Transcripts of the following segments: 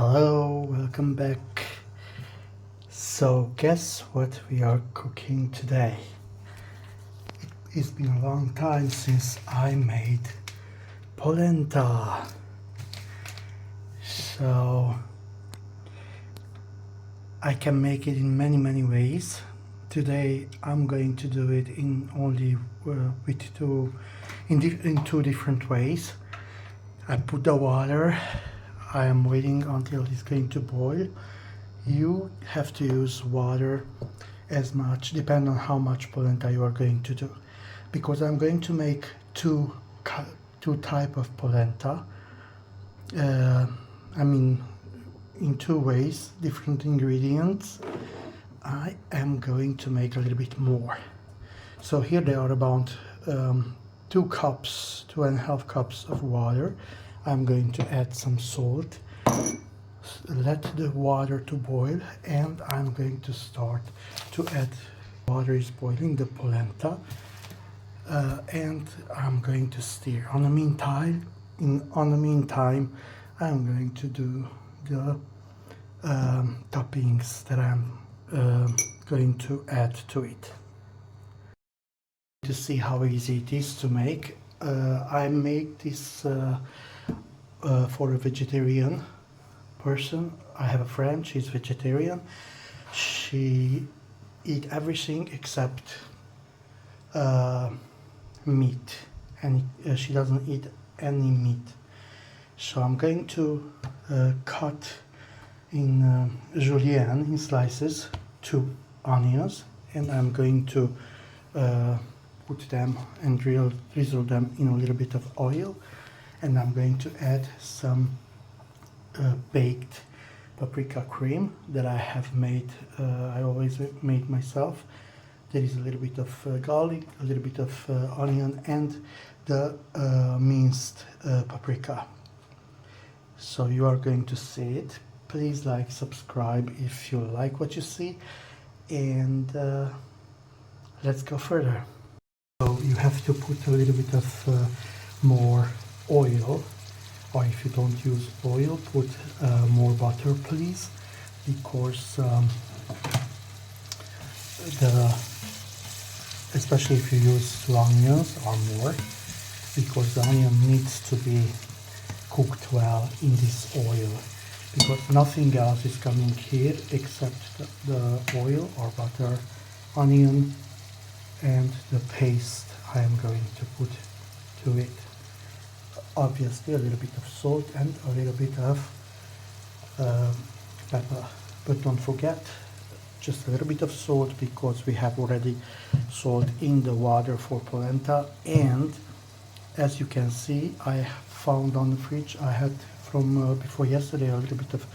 Hello, welcome back. So guess what we are cooking today? It's been a long time since I made polenta. So I can make it in many ways. Today I'm going to do it in only in two different ways. I put the water. I am waiting until it's going to boil. You have to use water as much, depending on how much polenta you are going to do, because I'm going to make two type of polenta. I mean, in two ways, different ingredients. I am going to make a little bit more. So here they are about 2.5 cups of water. I'm going to add some salt, let the water to boil, and I'm going to start to add. Water is boiling, the polenta, and I'm going to stir. On the meantime, I'm going to do the toppings that I'm going to add to it. To see how easy it is to make, I make this for a vegetarian person. I have a friend, she's vegetarian. She eat everything except meat, and she doesn't eat any meat. So I'm going to cut in julienne, in slices, 2 onions, and I'm going to put them and drizzle them in a little bit of oil, and I'm going to add some baked paprika cream that I have made. I always made myself. There is a little bit of garlic, a little bit of onion, and the minced paprika. So you are going to see it. Please like, subscribe if you like what you see, and let's go further. So you have to put a little bit of more oil, or if you don't use oil, put more butter, please, because especially if you use 2 onions or more, because the onion needs to be cooked well in this oil, because nothing else is coming here except the oil or butter, onion, and the paste I am going to put to it. Obviously a little bit of salt and a little bit of pepper, but don't forget just a little bit of salt, because we have already salt in the water for polenta. And as you can see, I found on the fridge, I had from before yesterday a little bit of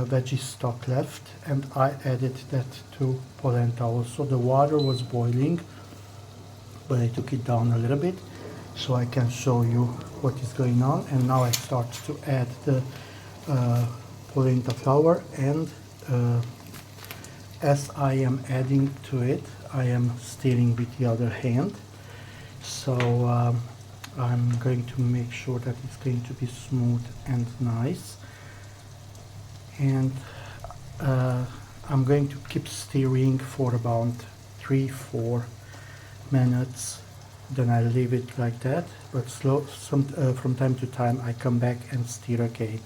veggie stock left, and I added that to polenta also. The water was boiling, but I took it down a little bit so I can show you what is going on. And now I start to add the polenta flour, and as I am adding to it, I am stirring with the other hand. So I'm going to make sure that it's going to be smooth and nice, and I'm going to keep stirring for about 3-4 minutes. Then I leave it like that, but from time to time I come back and stir again.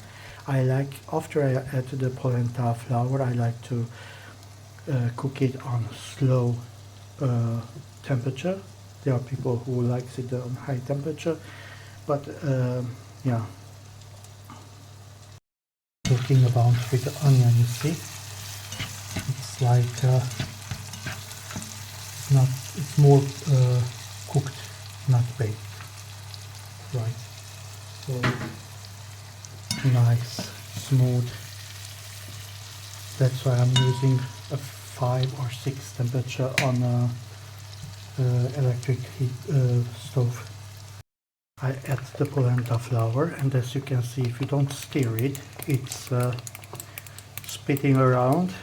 After I add the polenta flour, I like to cook it on slow temperature. There are people who likes it on high temperature, but yeah. Talking about with the onion, you see, it's like it's more cooked, not baked, right? So nice, smooth. That's why I'm using a 5 or 6 temperature on a electric heat stove. I add the polenta flour, and as you can see, if you don't stir it, it's spitting around.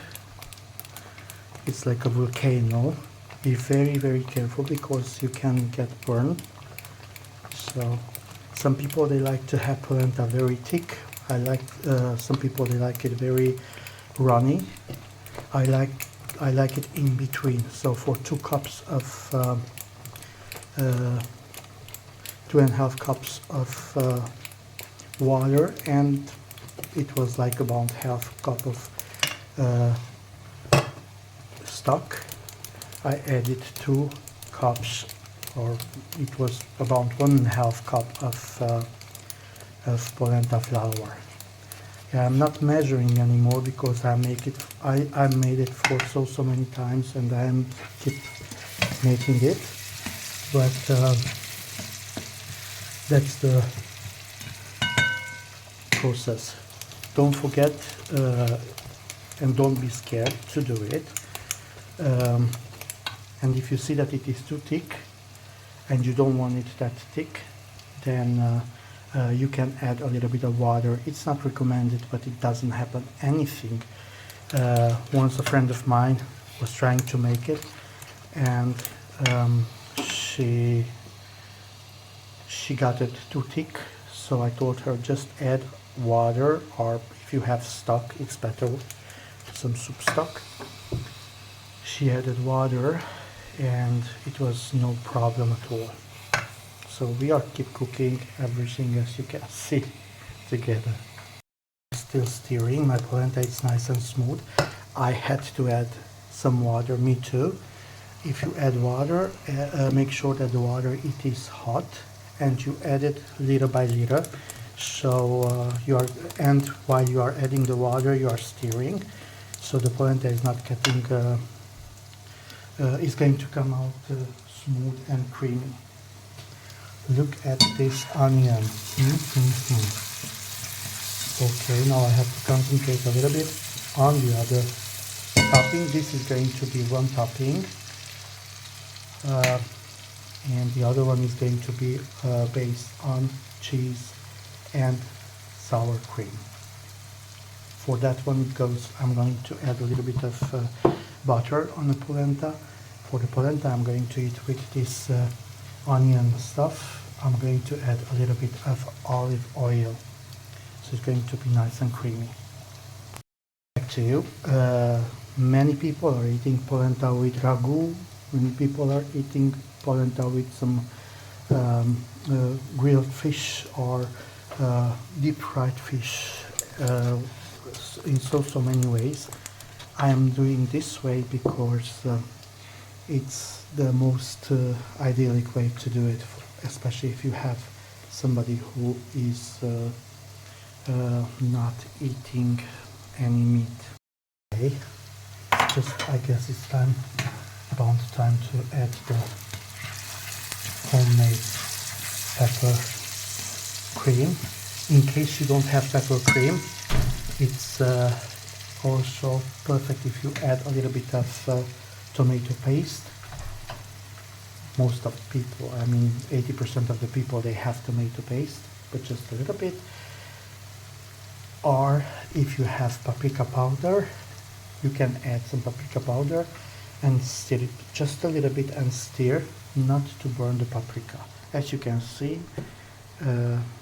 It's like a volcano. Be very careful, because you can get burned. So some people, they like to have polenta very thick. I like some people they like it very runny. I like it in between. So for 2 cups of 2.5 cups of water, and it was like about half cup of stock, I added 2 cups, or it was about 1.5 cup of polenta flour. Yeah, I'm not measuring anymore because I made it for so many times, and I keep making it. But that's the process. Don't forget and don't be scared to do it. And if you see that it is too thick and you don't want it that thick, then you can add a little bit of water. It's not recommended, but it doesn't happen anything. Once a friend of mine was trying to make it, and she got it too thick, so I told her just add water, or if you have stock, it's better, some soup stock. She added water and it was no problem at all. So we are keep cooking everything, as you can see, together. Still stirring. My polenta is nice and smooth. I had to add some water, me too. If you add water, make sure that the water it is hot, and you add it little by little. So and while you are adding the water, you are stirring, so the polenta is not getting is going to come out smooth and creamy. Look at this onion. Okay, now I have to concentrate a little bit on the other topping. This is going to be one topping, and the other one is going to be based on cheese and sour cream. For that one I'm going to add a little bit of butter on the polenta. For the polenta I'm going to eat with this onion stuff. I'm going to add a little bit of olive oil, so it's going to be nice and creamy. Back to you. Many people are eating polenta with ragu. Many people are eating polenta with some grilled fish or deep fried fish, in so many ways. I am doing this way because it's the most idyllic way to do it, especially if you have somebody who is not eating any meat. Okay, I guess it's about time to add the homemade pepper cream. In case you don't have pepper cream, it's also perfect if you add a little bit of tomato paste. Most of the people, 80% of the people, they have tomato paste, but just a little bit. Or if you have paprika powder, you can add some paprika powder and stir it just a little bit and stir, not to burn the paprika. As you can see,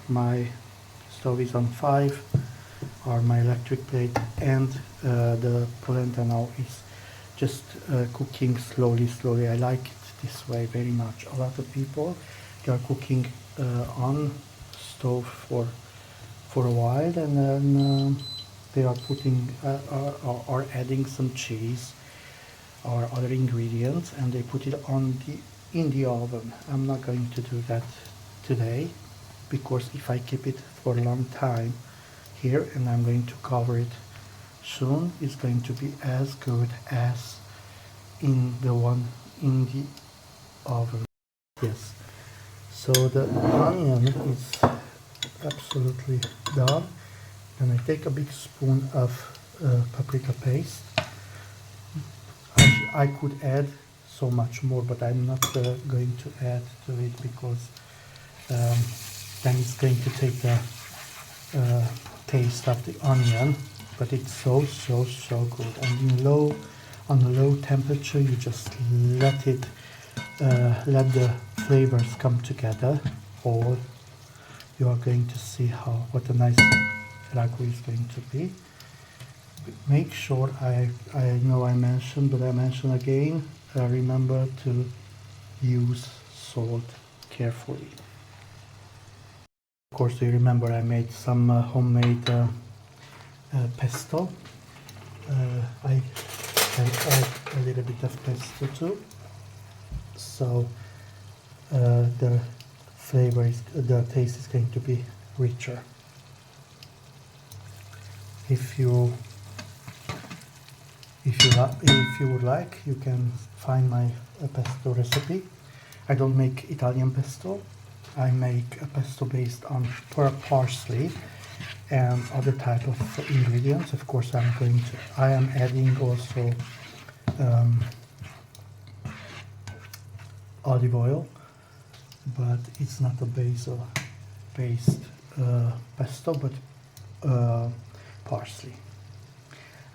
my stove is on 5, or my electric plate, and the polenta now is just cooking slowly. I like it this way very much. A lot of people, they are cooking on stove for a while, and then they are putting or adding some cheese or other ingredients, and they put it in the oven. I'm not going to do that today, because if I keep it for a long time here, and I'm going to cover it soon, it's going to be as good as in the one in the oven. Yes, so the onion is absolutely done, and I take a big spoon of paprika paste. I could add so much more, but I'm not going to add to it, because then it's going to take the taste of the onion. But it's so good. And on a low temperature, you just let the flavors come together. Or you are going to see what a nice ragu is going to be. Make sure, I know I mentioned, but I mention again, remember to use salt carefully. Of course, you remember I made some homemade pesto. I can add a little bit of pesto too, so the flavor is, the taste is going to be richer. If you would like, you can find my pesto recipe. I don't make Italian pesto. I make a pesto based on parsley and other type of ingredients. Of course, I am adding also olive oil, but it's not a basil based pesto, but parsley.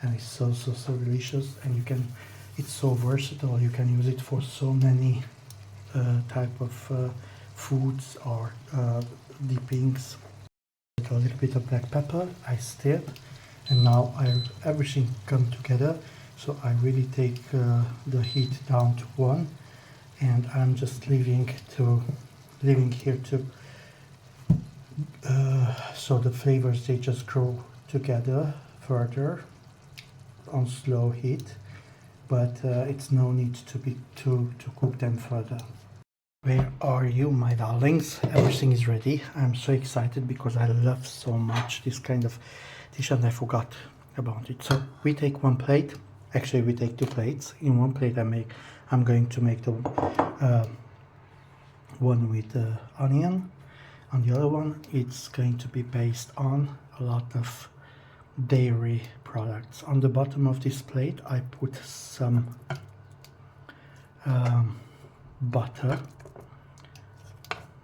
And it's so delicious, and it's so versatile. You can use it for so many type of foods or dippings. A little bit of black pepper, I stirred, and now everything come together. So I really take the heat down to 1, and I'm just leaving here to so the flavors, they just grow together further on slow heat, but it's no need to cook them further. Where are you, my darlings? Everything is ready. I'm so excited because I love so much this kind of dish, and I forgot about it. So we take one plate. Actually, we take 2 plates. In one plate, I'm going to make the one with onion. On the other one, it's going to be based on a lot of dairy products. On the bottom of this plate, I put some butter,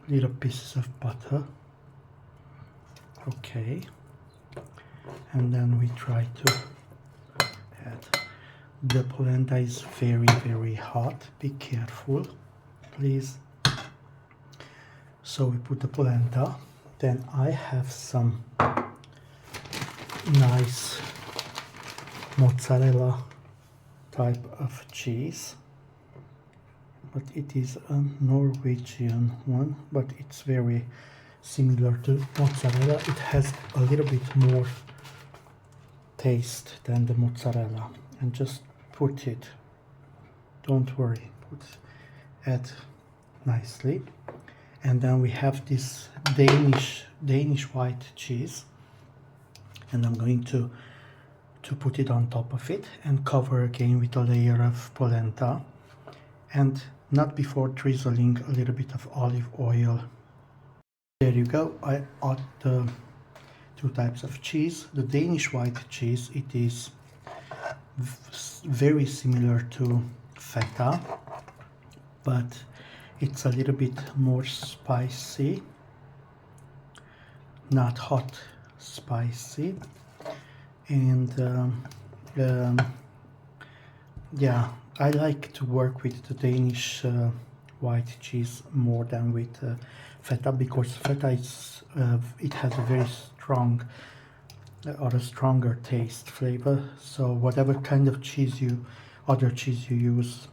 little pieces of butter. Okay, and then we try to add. The polenta is very hot. Be careful, please. So we put the polenta. Then I have some nice mozzarella type of cheese, but it is a Norwegian one, but it's very similar to mozzarella. It has a little bit more taste than the mozzarella. And just put it, don't worry, add nicely. And then we have this Danish white cheese, and I'm going to put it on top of it and cover again with a layer of polenta, and not before drizzling a little bit of olive oil. There you go. I add the 2 types of cheese. The Danish white cheese, it is very similar to feta, but it's a little bit more spicy, not hot, spicy. And yeah, I like to work with the Danish white cheese more than with feta, because feta is it has a very strong or a stronger taste flavor. So whatever kind of other cheese you use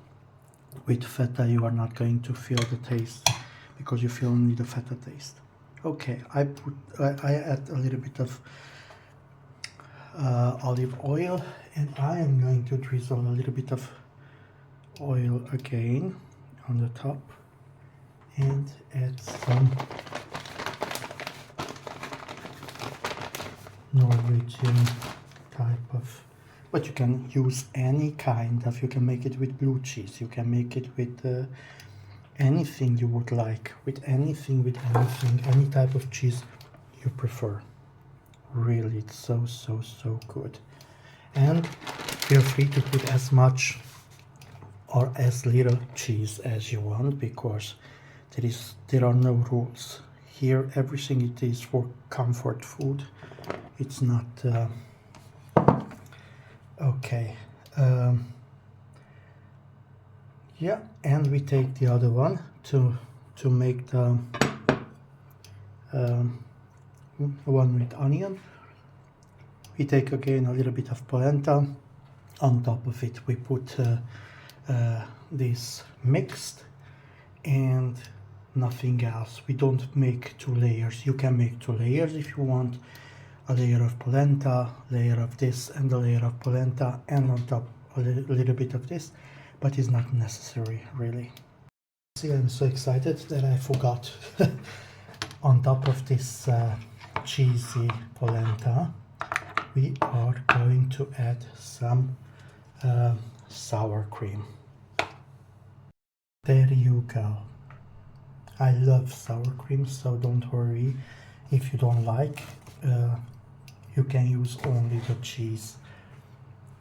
with feta, you are not going to feel the taste, because you feel only the feta taste. Okay, I add a little bit of olive oil, and I am going to drizzle a little bit of oil again on the top, and add some Norwegian type of, but you can use any kind of, you can make it with blue cheese, you can make it with anything you would like, with anything, any type of cheese you prefer. Really, it's so good. And feel free to put as much or as little cheese as you want, because there are no rules here. Everything it is for comfort food. It's not okay. Yeah, and we take the other one to make the one with onion. We take again a little bit of polenta. On top of it we put this mixed and nothing else. We don't make two layers. You can make two layers if you want. A layer of polenta, layer of this, and a layer of polenta, and on top a little bit of this, but it's not necessary really. See, I'm so excited that I forgot. On top of this cheesy polenta, we are going to add some sour cream. There you go. I love sour cream, so don't worry if you don't like. You can use only the cheese.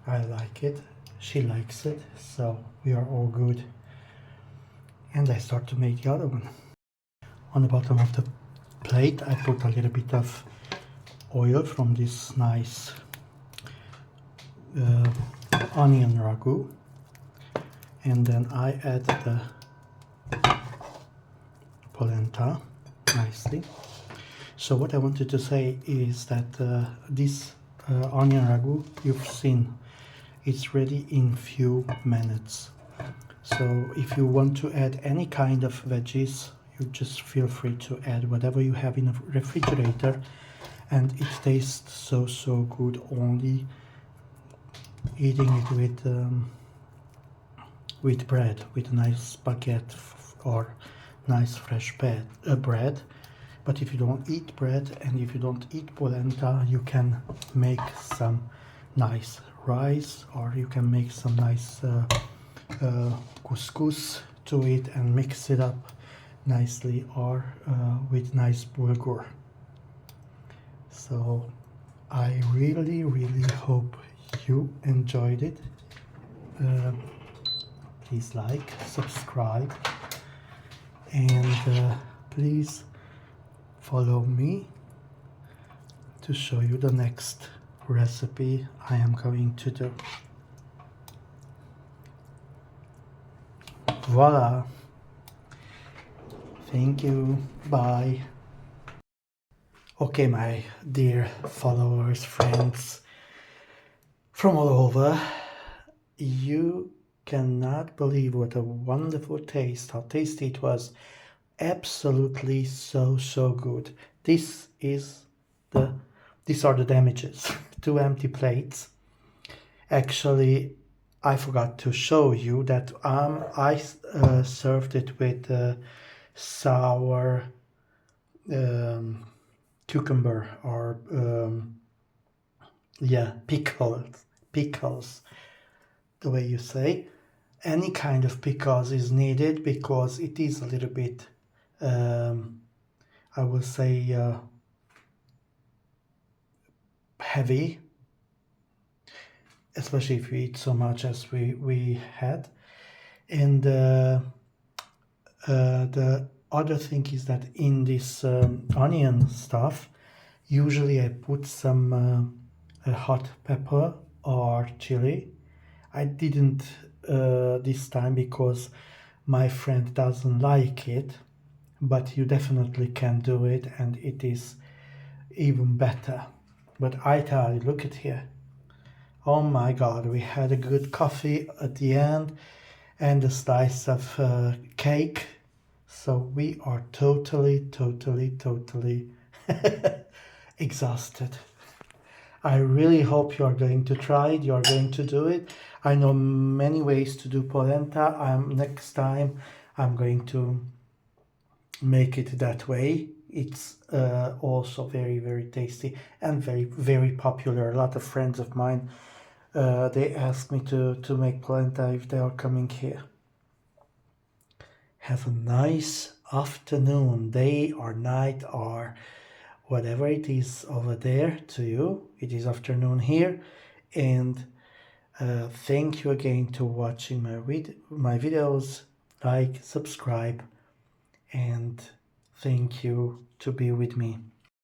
I like it, she likes it, so we are all good. And I start to make the other one. On the bottom of the plate I put a little bit of oil from this nice onion ragu, and then I add the polenta nicely. So what I wanted to say is that this onion ragu, you've seen, it's ready in few minutes. So if you want to add any kind of veggies, you just feel free to add whatever you have in a refrigerator, and it tastes so good only eating it with bread, with a nice baguette or nice fresh bread. But if you don't eat bread and if you don't eat polenta, you can make some nice rice, or you can make some nice couscous to it and mix it up nicely, or with nice bulgur. So I really hope you enjoyed it. Please like, subscribe, and please follow me to show you the next recipe I am going to do. Voila! Thank you. Bye. Okay, my dear followers, friends from all over, you cannot believe what a wonderful taste, how tasty it was. Absolutely so good. These are the damages. 2 empty plates. Actually, I forgot to show you that I served it with sour cucumber, or yeah, pickles, the way you say. Any kind of pickles is needed because it is a little bit I will say heavy, especially if you eat so much as we had. And the other thing is that in this onion stuff, usually I put some hot pepper or chili. I didn't this time because my friend doesn't like it, but you definitely can do it and it is even better. But I tell you, look at here. Oh my God, we had a good coffee at the end and a slice of cake. So we are totally exhausted. I really hope you are going to try it, you are going to do it. I know many ways to do polenta. Next time I'm going to make it that way. It's also very tasty and very popular. A lot of friends of mine, they ask me to make polenta if they are coming here. Have a nice afternoon, day or night, or whatever it is over there to you. It is afternoon here, and thank you again to watching my videos. Like, subscribe, and thank you to be with me.